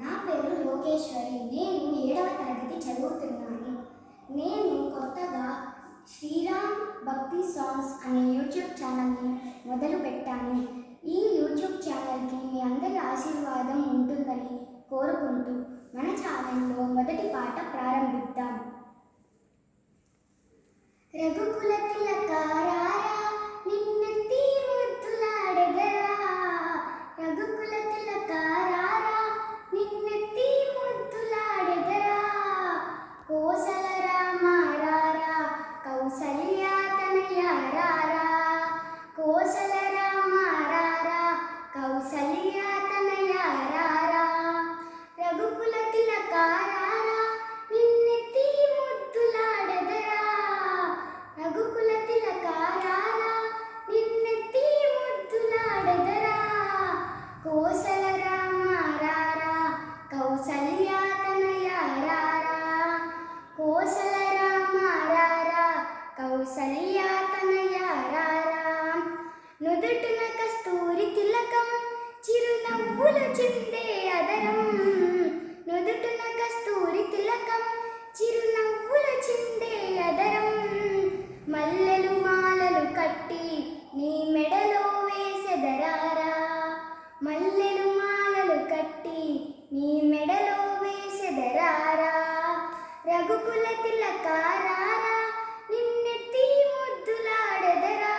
నా పేరు లోకేశ్వరి. నేను 7వ తరగతి చదువుతున్నాను. నేను కొత్తగా శ్రీరామ్ భక్తి సాంగ్స్ అనే యూట్యూబ్ ఛానల్ని మొదలుపెట్టాను. ఈ యూట్యూబ్ ఛానల్కి మీ అందరి ఆశీర్వాదం ఉంటుందని కోరుకుంటూ మన ఛానల్లో మొదటి పాట ప్రారంభిద్దాం. రఘుకుల తిలకారా నిన్నెత్తి ముద్దులాడెదరా, రఘుకుల తిలకారా నిన్నెత్తి ముద్దులాడెదరా, కోసల రామారారా కౌసల్యా తనయారారా, కోసల రామారారా కౌసల్యా తనయారారా, రఘుకుల తిలకారా నిన్నెత్తి ముద్దులాడెదరా, రఘుకుల తిలకారా నిన్నెత్తి ముద్దులాడెదరా, కోసల రామారారా కౌసల్యా తనయారారా, కోసల రామారారా కౌసల్యా తనయారారా, నుదుటున కస్తూరి తిలకం చిరునవ్వులు చిందే అదరం, నుదుటున కస్తూరి తిలకం చిరునవ్వులు చిందే అదరం, మల్లెలు మాలలు కట్టి నీ మెడలో వేసెదరారా, మల్లెలు మాలలు కట్టి నీ మెడలో వేసెదరారా, రఘుకుల తిలకారా నిన్నెత్తి ముద్దులాడెదరా,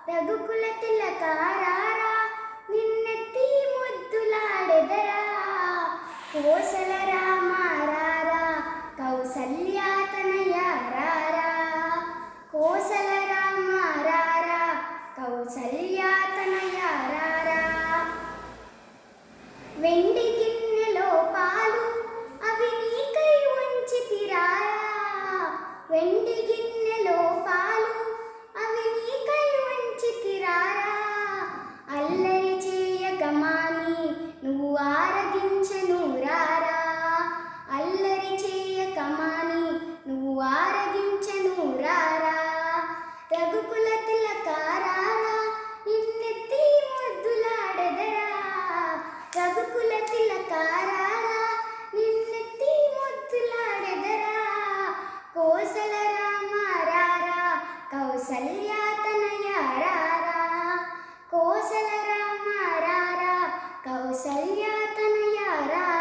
రఘుకుల తిలకారా నిన్నెత్తి ముద్దులాడెదరా, కోసల రామారారా కౌసల్యా తనయారారా, కోసల రామారారా కౌసల్యా తనయారారా, వెండి గిన్నెలో పాలు అవి నీకై ఉంచితిరారా, వెండి గిన్నెలో పాలు అవి నీకై ఉంచితిరారా, అల్లరి చేయక మాని నువ్వు ఆరగించెను రారా, అల్లరి చేయక మాని నువ్వు ఆరగించెను రారా, రఘుకుల తిలకారా నిన్నెత్తి ముద్దులాడెదరా, రఘుకుల తిలకారా నిన్నెత్తి ముద్దులాడెదరా, కోసల రామారారా కౌసల్యా తనయారారా, కోసల రామారారా కౌసల్యా తనయారారా.